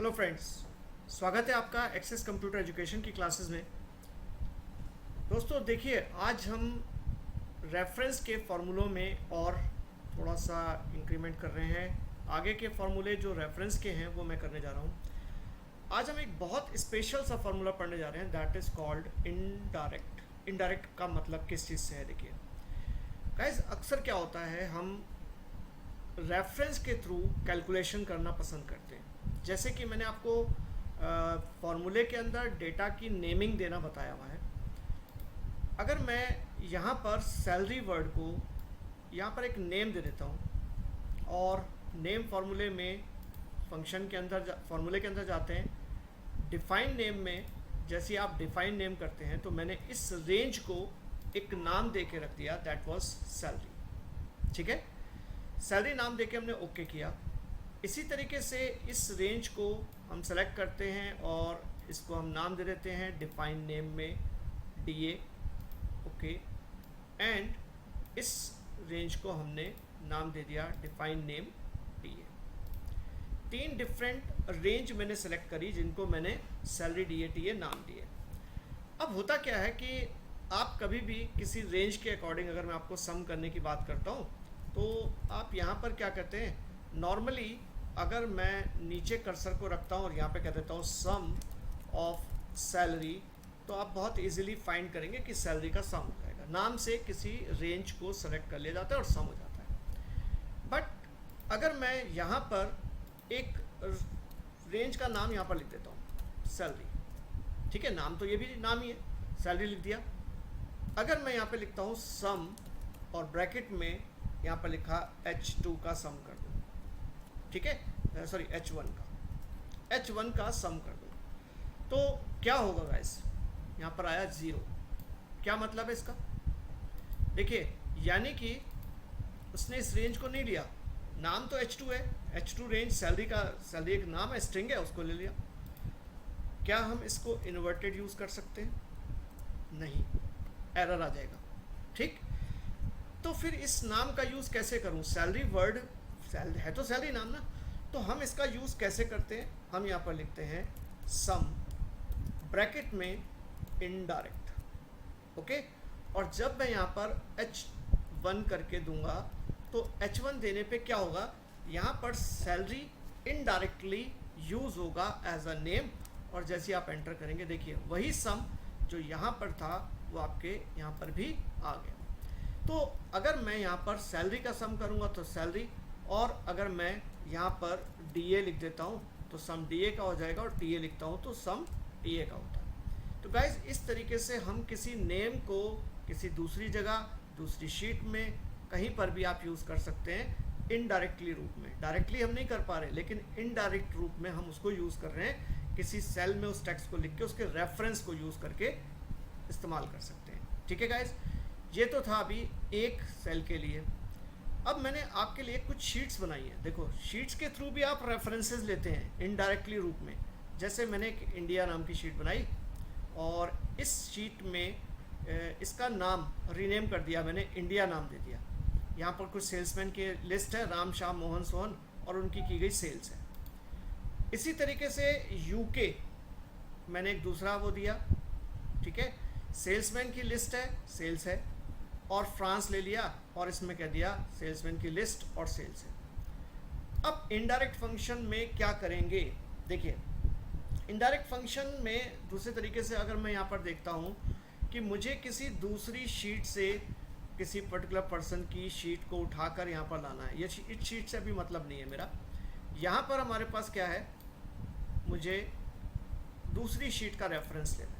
Hello friends, स्वागत है आपका एक्सेस कंप्यूटर एजुकेशन की क्लासेस में। दोस्तों देखिए, आज हम रेफरेंस के फार्मूलों में और थोड़ा सा इंक्रीमेंट कर रहे हैं। आगे के फार्मूले जो रेफरेंस के हैं वो मैं करने जा रहा हूँ। आज हम एक बहुत स्पेशल सा फार्मूला पढ़ने जा रहे हैं, that is called indirect. Indirect का मतलब किस चीज़ से है? देखिए गाइस, अक्सर क्या होता है, हम रेफरेंस के थ्रू कैलकुलेशन करना पसंद करते हैं। जैसे कि मैंने आपको फार्मूले के अंदर डेटा की नेमिंग देना बताया हुआ है। अगर मैं यहाँ पर सैलरी वर्ड को यहाँ पर एक नेम दे देता हूँ और नेम फार्मूले में फंक्शन के अंदर फार्मूले के अंदर जाते हैं, डिफाइन नेम में जैसे आप डिफाइन नेम करते हैं तो मैंने इस रेंज को एक नाम दे के रख दिया, दैट वाज सैलरी। ठीक है, सैलरी नाम देके हमने ओके किया। इसी तरीके से इस रेंज को हम सेलेक्ट करते हैं और इसको हम नाम दे देते हैं डिफाइन नेम में DA, ओके। एंड इस रेंज को हमने नाम दे दिया डिफाइन नेम DA। तीन डिफरेंट रेंज मैंने सेलेक्ट करी जिनको मैंने सैलरी DA TA नाम दिए। अब होता क्या है कि आप कभी भी किसी रेंज के अकॉर्डिंग, अगर मैं आपको सम करने की बात करता हूँ तो आप यहाँ पर क्या करते हैं, नॉर्मली अगर मैं नीचे कर्सर को रखता हूँ और यहाँ पे कह देता हूँ सम ऑफ सैलरी, तो आप बहुत इजीली फाइंड करेंगे कि सैलरी का सम हो जाएगा। नाम से किसी रेंज को सेलेक्ट कर लिया जाता है और सम हो जाता है। बट अगर मैं यहाँ पर एक रेंज का नाम यहाँ पर लिख देता हूँ सैलरी, ठीक है, नाम तो ये भी नाम ही है, सैलरी लिख दिया। अगर मैं यहाँ पे लिखता हूँ सम और ब्रैकेट में यहाँ पर लिखा H2 का सम कर दूँ, ठीक है, सॉरी H1 का सम कर दूँ, तो क्या होगा गाइस? यहाँ पर आया 0। क्या मतलब है इसका? देखिए, यानी कि उसने इस रेंज को नहीं लिया, नाम तो H2 है, H2 रेंज सैलरी का, सैलरी एक नाम है, स्ट्रिंग है, उसको ले लिया। क्या हम इसको इन्वर्टेड यूज़ कर सकते हैं? नहीं, एरर आ जाएगा। ठीक, तो फिर इस नाम का यूज़ कैसे करूं? सैलरी वर्ड है तो सैलरी नाम ना, तो हम इसका यूज़ कैसे करते हैं? हम यहाँ पर लिखते हैं सम ब्रैकेट में इनडायरेक्ट, ओके। और जब मैं यहाँ पर H1 करके दूंगा तो H1 देने पे क्या होगा, यहाँ पर सैलरी इनडायरेक्टली यूज़ होगा एज अ नेम, और जैसे आप एंटर करेंगे देखिए वही सम जो यहाँ पर था वो आपके यहाँ पर भी आ गया। तो अगर मैं यहाँ पर सैलरी का सम करूँगा तो सैलरी, और अगर मैं यहाँ पर DA लिख देता हूँ तो सम DA का हो जाएगा, और TA लिखता हूँ तो सम TA का होता है। तो गाइज, इस तरीके से हम किसी नेम को किसी दूसरी जगह, दूसरी शीट में, कहीं पर भी आप यूज़ कर सकते हैं इनडायरेक्टली रूप में। डायरेक्टली हम नहीं कर पा रहे, लेकिन इनडायरेक्ट रूप में हम उसको यूज़ कर रहे हैं। किसी सेल में उस टेक्स्ट को लिख के उसके रेफरेंस को यूज़ करके इस्तेमाल कर सकते हैं। ठीक है गाइज, ये तो था अभी एक सेल के लिए। अब मैंने आपके लिए कुछ शीट्स बनाई हैं। देखो, शीट्स के थ्रू भी आप रेफरेंसेस लेते हैं इनडायरेक्टली रूप में। जैसे मैंने एक इंडिया नाम की शीट बनाई और इस शीट में इसका नाम रीनेम कर दिया मैंने, इंडिया नाम दे दिया। यहाँ पर कुछ सेल्समैन की लिस्ट है, राम श्याम मोहन सोहन, और उनकी की गई सेल्स है। इसी तरीके से UK मैंने एक दूसरा वो दिया, ठीक है, सेल्समैन की लिस्ट है, सेल्स है, और फ्रांस ले लिया और इसमें कह दिया सेल्समैन की लिस्ट और सेल्स है। अब इनडायरेक्ट फंक्शन में क्या करेंगे? देखिए, इनडायरेक्ट फंक्शन में दूसरे तरीके से अगर मैं यहाँ पर देखता हूँ कि मुझे किसी दूसरी शीट से किसी पर्टिकुलर पर्सन की शीट को उठाकर यहाँ पर लाना है, ये इस शीट से अभी मतलब नहीं है मेरा। यहाँ पर हमारे पास क्या है, मुझे दूसरी शीट का रेफरेंस लेना है।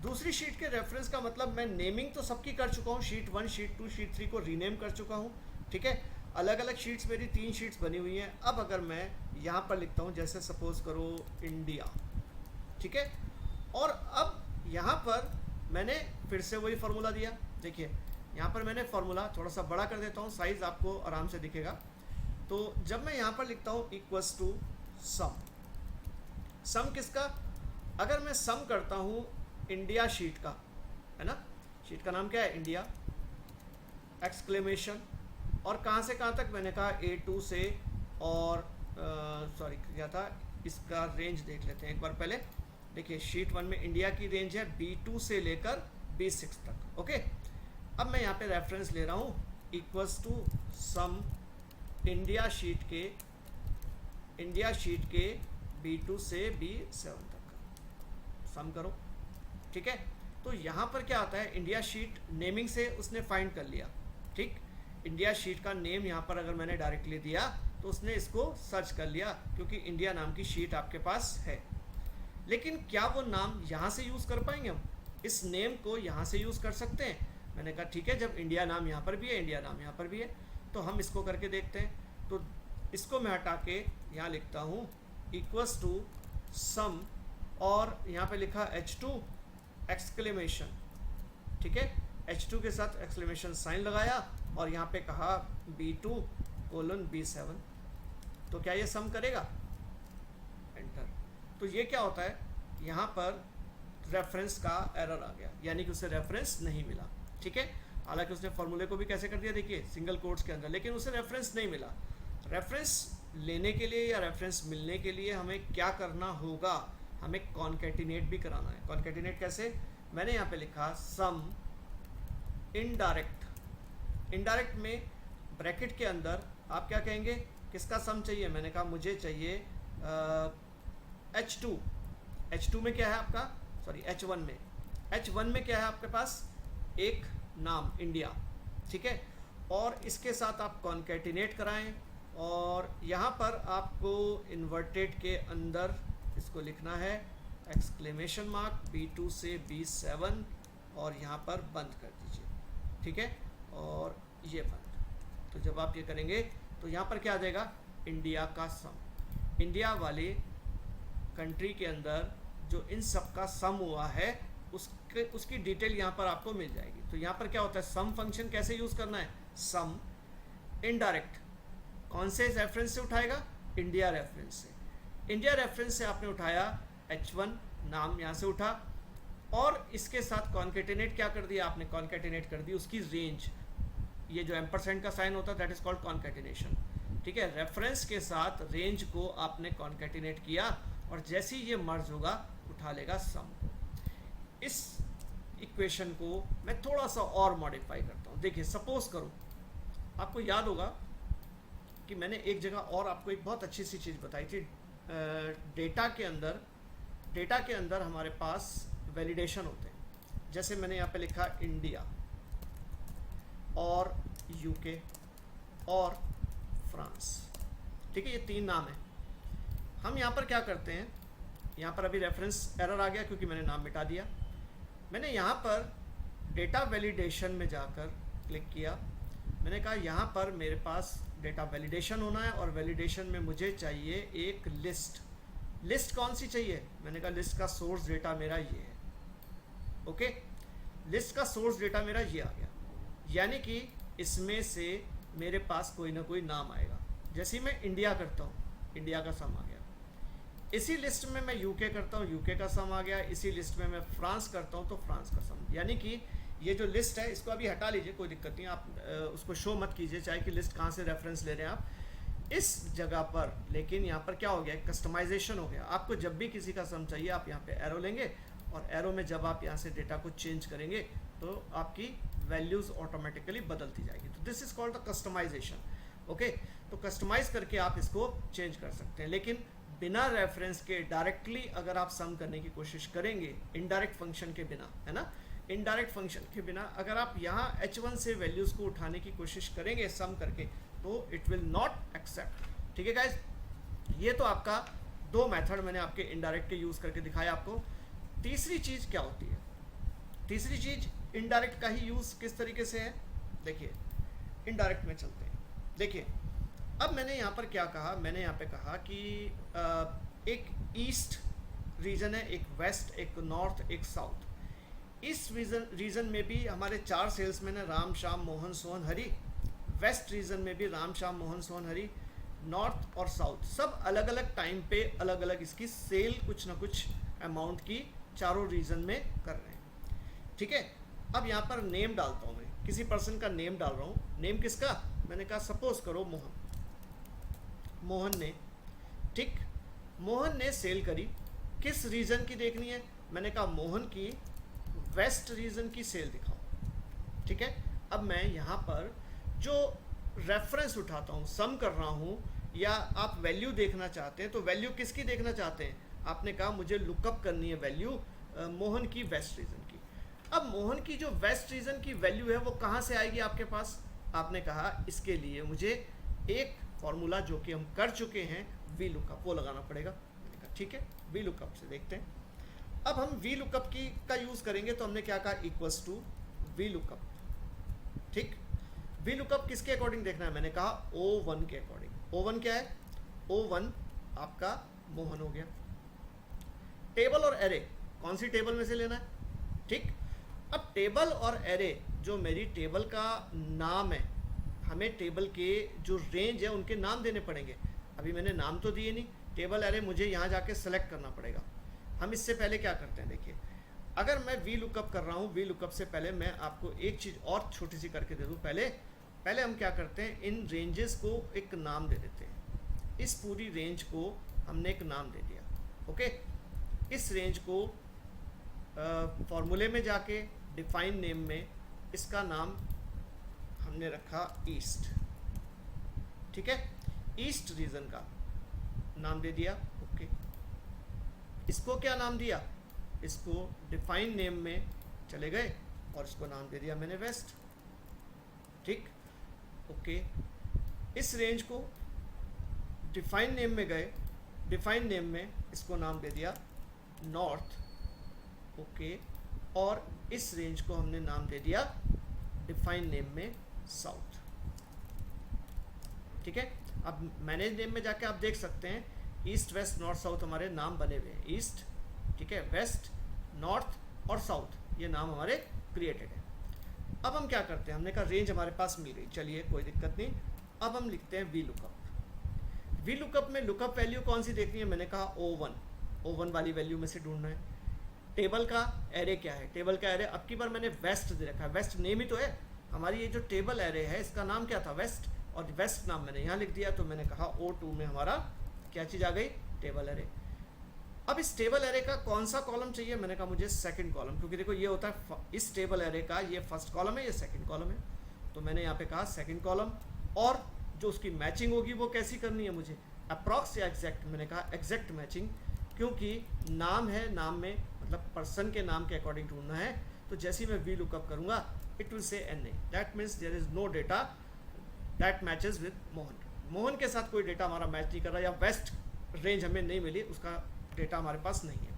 दूसरी शीट के रेफरेंस का मतलब मैं नेमिंग तो सबकी कर चुका हूँ, शीट 1, शीट 2, शीट 3 को रीनेम कर चुका हूँ, ठीक है। अलग अलग शीट्स, मेरी 3 शीट्स बनी हुई हैं। अब अगर मैं यहाँ पर लिखता हूँ, जैसे सपोज करो इंडिया, ठीक है, और अब यहाँ पर मैंने फिर से वही फार्मूला दिया। देखिए, यहाँ पर मैंने फार्मूला थोड़ा सा बड़ा कर देता हूँ, साइज़ आपको आराम से दिखेगा। तो जब मैं यहाँ पर लिखता हूँ इक्वल्स टू सम, सम किसका? अगर मैं सम करता हूँ इंडिया शीट का, है ना, शीट का नाम क्या है, इंडिया, एक्सक्लेमेशन, और कहाँ से कहाँ तक मैंने कहा A2 से, और सॉरी क्या था, इसका रेंज देख लेते हैं एक बार पहले। देखिए शीट 1 में इंडिया की रेंज है B2 से लेकर B6 तक। ओके, अब मैं यहाँ पे रेफरेंस ले रहा हूँ equals to sum India sheet के B2 से B7 तक का सम करो। ठीक है, तो यहाँ पर क्या आता है, इंडिया शीट नेमिंग से उसने फाइंड कर लिया। ठीक, इंडिया शीट का नेम यहाँ पर अगर मैंने डायरेक्टली दिया तो उसने इसको सर्च कर लिया, क्योंकि इंडिया नाम की शीट आपके पास है। लेकिन क्या वो नाम यहाँ से यूज़ कर पाएंगे हम? इस नेम को यहाँ से यूज़ कर सकते हैं? मैंने कहा ठीक है, जब इंडिया नाम यहाँ पर भी है, इंडिया नाम यहाँ पर भी है, तो हम इसको करके देखते हैं। तो इसको मैं हटा के यहाँ लिखता हूँ इक्वल्स टू सम, और यहाँ पे लिखा H2 एक्सक्लेमेशन। ठीक है, H2 के साथ एक्सक्लेमेशन साइन लगाया और यहाँ पे कहा B2:B7। तो क्या ये सम करेगा? एंटर। तो ये क्या होता है, यहाँ पर रेफरेंस का एरर आ गया, यानी कि उसे रेफरेंस नहीं मिला। ठीक है, हालांकि उसने फॉर्मूले को भी कैसे कर दिया, देखिए सिंगल कोट्स के अंदर, लेकिन उसे रेफरेंस नहीं मिला। रेफरेंस लेने के लिए या रेफरेंस मिलने के लिए हमें क्या करना होगा, हमें कॉन्कैटिनेट भी कराना है। कॉन्कैटिनेट कैसे? मैंने यहाँ पे लिखा सम इनडायरेक्ट। इनडायरेक्ट में ब्रैकेट के अंदर आप क्या कहेंगे, किसका सम चाहिए? मैंने कहा मुझे चाहिए H2। H2 में क्या है आपका, सॉरी H1 में, H1 में क्या है आपके पास, एक नाम इंडिया। ठीक है, और इसके साथ आप कॉन्कैटिनेट कराएं, और यहाँ पर आपको इन्वर्टेड के अंदर इसको लिखना है एक्सक्लेमेशन मार्क B2 से B7, और यहाँ पर बंद कर दीजिए। ठीक है, और ये बंद। तो जब आप ये करेंगे तो यहाँ पर क्या आ जाएगा, इंडिया का सम। इंडिया वाले कंट्री के अंदर जो इन सब का सम हुआ है उसकी डिटेल यहाँ पर आपको मिल जाएगी। तो यहाँ पर क्या होता है, सम फंक्शन कैसे यूज़ करना है, सम इनडायरेक्ट कौन से रेफरेंस से उठाएगा, इंडिया रेफरेंस से। इंडिया रेफरेंस से आपने उठाया H1 नाम, यहाँ से उठा, और इसके साथ कॉन्कैटिनेट क्या कर दिया आपने, कॉन्कैटिनेट कर दी उसकी रेंज। ये जो एम्परसेंड का साइन होता है दैट इज कॉल्ड कॉन्कैटिनेशन। ठीक है, रेफरेंस के साथ रेंज को आपने कॉन्कैटिनेट किया, और जैसे ही ये मर्ज होगा उठा लेगा सम को। इस इक्वेशन को मैं थोड़ा सा और मॉडिफाई करता हूँ। देखिए सपोज करो, आपको याद होगा कि मैंने एक जगह और आपको एक बहुत अच्छी सी चीज़ बताई थी। डेटा के अंदर हमारे पास वैलिडेशन होते हैं। जैसे मैंने यहाँ पे लिखा इंडिया और यूके और फ्रांस। ठीक है, ये 3 नाम है। हम यहाँ पर क्या करते हैं, यहाँ पर अभी रेफरेंस एरर आ गया क्योंकि मैंने नाम मिटा दिया। मैंने यहाँ पर डेटा वैलिडेशन में जाकर क्लिक किया। मैंने कहा यहाँ पर मेरे पास डेटा वैलिडेशन होना है, और वैलिडेशन में मुझे चाहिए एक लिस्ट। लिस्ट कौन सी चाहिए? मैंने कहा लिस्ट का सोर्स डेटा मेरा ये है। ओके, लिस्ट का सोर्स डेटा मेरा ये आ गया, यानी कि इसमें से मेरे पास कोई ना कोई नाम आएगा। जैसे ही मैं इंडिया करता हूँ, इंडिया का सम आ गया। इसी लिस्ट में मैं यूके करता हूँ, यूके का सम आ गया। इसी लिस्ट में मैं फ्रांस करता हूँ तो फ्रांस का सम। यानी कि ये जो लिस्ट है इसको अभी हटा लीजिए, कोई दिक्कत नहीं, आप उसको शो मत कीजिए, चाहे कि लिस्ट कहाँ से रेफरेंस ले रहे हैं आप इस जगह पर। लेकिन यहाँ पर क्या हो गया, कस्टमाइजेशन हो गया। आपको जब भी किसी का सम चाहिए आप यहाँ पे एरो लेंगे, और एरो में जब आप यहाँ से डेटा को चेंज करेंगे तो आपकी वैल्यूज़ ऑटोमेटिकली बदलती जाएगी। तो this is called the customization. Okay, तो कस्टमाइज करके आप इसको चेंज कर सकते हैं, लेकिन बिना रेफरेंस के डायरेक्टली अगर आप सम करने की कोशिश करेंगे, इनडायरेक्ट फंक्शन के बिना, है ना, इनडायरेक्ट फंक्शन के बिना अगर आप यहाँ H1 से वैल्यूज़ को उठाने की कोशिश करेंगे सम करके, तो इट विल नॉट एक्सेप्ट। ठीक है गाइज, ये तो आपका 2 मेथड मैंने आपके इनडायरेक्ट के यूज़ करके दिखाया आपको। तीसरी चीज़ क्या होती है, तीसरी चीज़ इनडायरेक्ट का ही यूज़ किस तरीके से है। देखिए इनडायरेक्ट में चलते हैं। देखिए अब मैंने यहाँ पर क्या कहा, मैंने यहाँ पे कहा कि एक ईस्ट रीजन है, एक वेस्ट, एक नॉर्थ, एक साउथ। इस रीजन में भी हमारे 4 सेल्समैन हैं, राम श्याम मोहन सोहन हरी। वेस्ट रीजन में भी राम श्याम मोहन सोहन हरी। नॉर्थ और साउथ सब अलग अलग टाइम पे अलग अलग इसकी सेल कुछ ना कुछ अमाउंट की चारों रीजन में कर रहे हैं। ठीक है, अब यहाँ पर नेम डालता हूँ, मैं किसी पर्सन का नेम डाल रहा हूँ। नेम किसका? मैंने कहा सपोज करो मोहन ने। ठीक, मोहन ने सेल करी, किस रीजन की देखनी है, मैंने कहा मोहन की वेस्ट रीजन की सेल दिखाओ। ठीक है, अब मैं यहाँ पर जो रेफरेंस उठाता हूँ, सम कर रहा हूँ, या आप वैल्यू देखना चाहते हैं, तो वैल्यू किसकी देखना चाहते हैं, आपने कहा मुझे लुकअप करनी है वैल्यू मोहन की वेस्ट रीजन की। अब मोहन की जो वेस्ट रीजन की वैल्यू है वो कहाँ से आएगी आपके पास, आपने कहा इसके लिए मुझे एक फॉर्मूला जो कि हम कर चुके हैं वी लुकअप, वो लगाना पड़ेगा। मैंने कहा ठीक है, वी लुकअप से देखते हैं। अब हम वी लुकअप की का यूज़ करेंगे, तो हमने क्या कहा, इक्वल्स टू वी लुकअप। ठीक, वी लुकअप किसके अकॉर्डिंग देखना है, मैंने कहा O1 के अकॉर्डिंग। O1 क्या है, O1 आपका मोहन हो गया। टेबल और एरे कौन सी टेबल में से लेना है, ठीक। अब टेबल और एरे, जो मेरी टेबल का नाम है, हमें टेबल के जो रेंज है उनके नाम देने पड़ेंगे। अभी मैंने नाम तो दिए नहीं, टेबल एरे मुझे यहाँ जाके सेलेक्ट करना पड़ेगा। हम इससे पहले क्या करते हैं, देखिए अगर मैं वी लुकअप कर रहा हूँ, वी लुकअप से पहले मैं आपको एक चीज़ और छोटी सी करके दे दूँ। पहले हम क्या करते हैं, इन रेंजेस को एक नाम दे देते हैं। इस पूरी रेंज को हमने एक नाम दे दिया, ओके। इस रेंज को फॉर्मूले में जाके डिफाइन नेम में इसका नाम हमने रखा ईस्ट, ठीक है, ईस्ट रीजन का नाम दे दिया, ओके। इसको क्या नाम दिया, इसको डिफाइन नेम में चले गए और इसको नाम दे दिया मैंने वेस्ट, ठीक, ओके। इस रेंज को डिफाइन नेम में गए, डिफाइन नेम में इसको नाम दे दिया नॉर्थ, ओके, और इस रेंज को हमने नाम दे दिया डिफाइन नेम में साउथ, ठीक है। अब मैनेज नेम में जाके आप देख सकते हैं ईस्ट वेस्ट नॉर्थ साउथ हमारे नाम बने हुए हैं, ईस्ट, ठीक है, वेस्ट, नॉर्थ और साउथ, ये नाम हमारे क्रिएटेड है। अब हम क्या करते हैं, हमने कहा रेंज हमारे पास मिल गई, चलिए कोई दिक्कत नहीं। अब हम लिखते हैं वी लुकअप। वी लुकअप में लुकअप वैल्यू कौन सी देखनी है, मैंने कहा O1 वाली वैल्यू में से ढूंढना है। टेबल का एरे क्या है, टेबल का एरे अब की बार मैंने वेस्ट दे रखा है, वेस्ट नेम ही तो है हमारी, ये जो टेबल एरे है इसका नाम क्या था, वेस्ट, और वेस्ट नाम मैंने यहाँ लिख दिया। तो मैंने कहा O2 में हमारा क्या चीज़ आ गई, टेबल एरे। अब इस टेबल एरे का कौन सा कॉलम चाहिए, मैंने कहा मुझे सेकंड कॉलम, क्योंकि देखो ये होता है इस टेबल एरे का ये फर्स्ट कॉलम है, ये सेकंड कॉलम है, तो मैंने यहाँ पे कहा सेकंड कॉलम। और जो उसकी मैचिंग होगी वो कैसी करनी है मुझे, अप्रॉक्स या एग्जैक्ट, मैंने कहा एग्जैक्ट मैचिंग, क्योंकि नाम है, नाम में मतलब पर्सन के नाम के अकॉर्डिंग ढूंढना है। तो जैसे ही मैं वी लुकअप करूँगा it will say NA, that means there is no data that matches with Mohan. Mohan के साथ कोई डेटा हमारा मैच नहीं कर रहा, या वेस्ट रेंज हमें नहीं मिली, उसका डेटा हमारे पास नहीं है।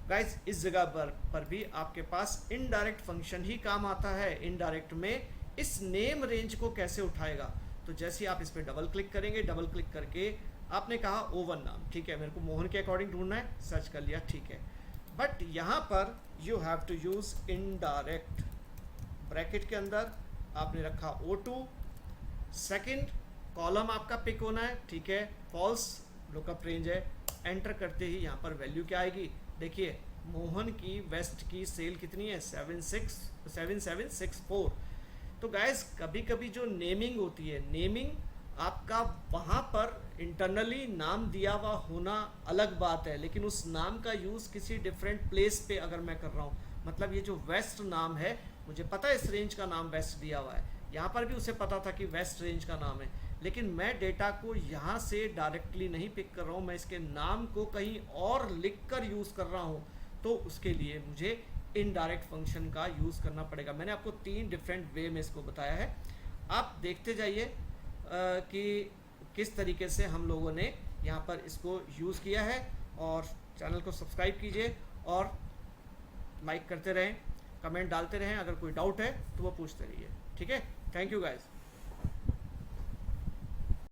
गाइस इस जगह पर भी आपके पास इनडायरेक्ट फंक्शन ही काम आता है। इनडायरेक्ट में इस नेम रेंज को कैसे उठाएगा, तो जैसे आप इस पर डबल क्लिक करेंगे, डबल क्लिक करके आपने कहा O1 नाम, ठीक है, मेरे को मोहन के अकॉर्डिंग ढूंढना है, सर्च कर लिया, ठीक है। बट यहाँ पर you have to use indirect, bracket के अंदर आपने रखा O2, सेकंड कॉलम आपका पिक होना है, ठीक है, फॉल्स लुकअप रेंज है। एंटर करते ही यहाँ पर वैल्यू क्या आएगी, देखिए मोहन की वेस्ट की सेल कितनी है, 7764। तो गाइस कभी कभी जो नेमिंग होती है, नेमिंग आपका वहाँ पर इंटरनली नाम दिया हुआ होना अलग बात है, लेकिन उस नाम का यूज़ किसी डिफरेंट प्लेस पे अगर मैं कर रहा हूँ, मतलब ये जो वेस्ट नाम है, मुझे पता है इस रेंज का नाम वेस्ट दिया हुआ है, यहाँ पर भी उसे पता था कि वेस्ट रेंज का नाम है, लेकिन मैं डेटा को यहाँ से डायरेक्टली नहीं पिक कर रहा हूँ, मैं इसके नाम को कहीं और लिख कर यूज़ कर रहा हूँ, तो उसके लिए मुझे इनडायरेक्ट फंक्शन का यूज़ करना पड़ेगा। मैंने आपको 3 डिफरेंट वे में इसको बताया है, आप देखते जाइए कि किस तरीके से हम लोगों ने यहाँ पर इसको यूज़ किया है। और चैनल को सब्सक्राइब कीजिए और लाइक करते रहें, कमेंट डालते रहें, अगर कोई डाउट है तो वो पूछते रहिए, ठीक है। Thank you guys.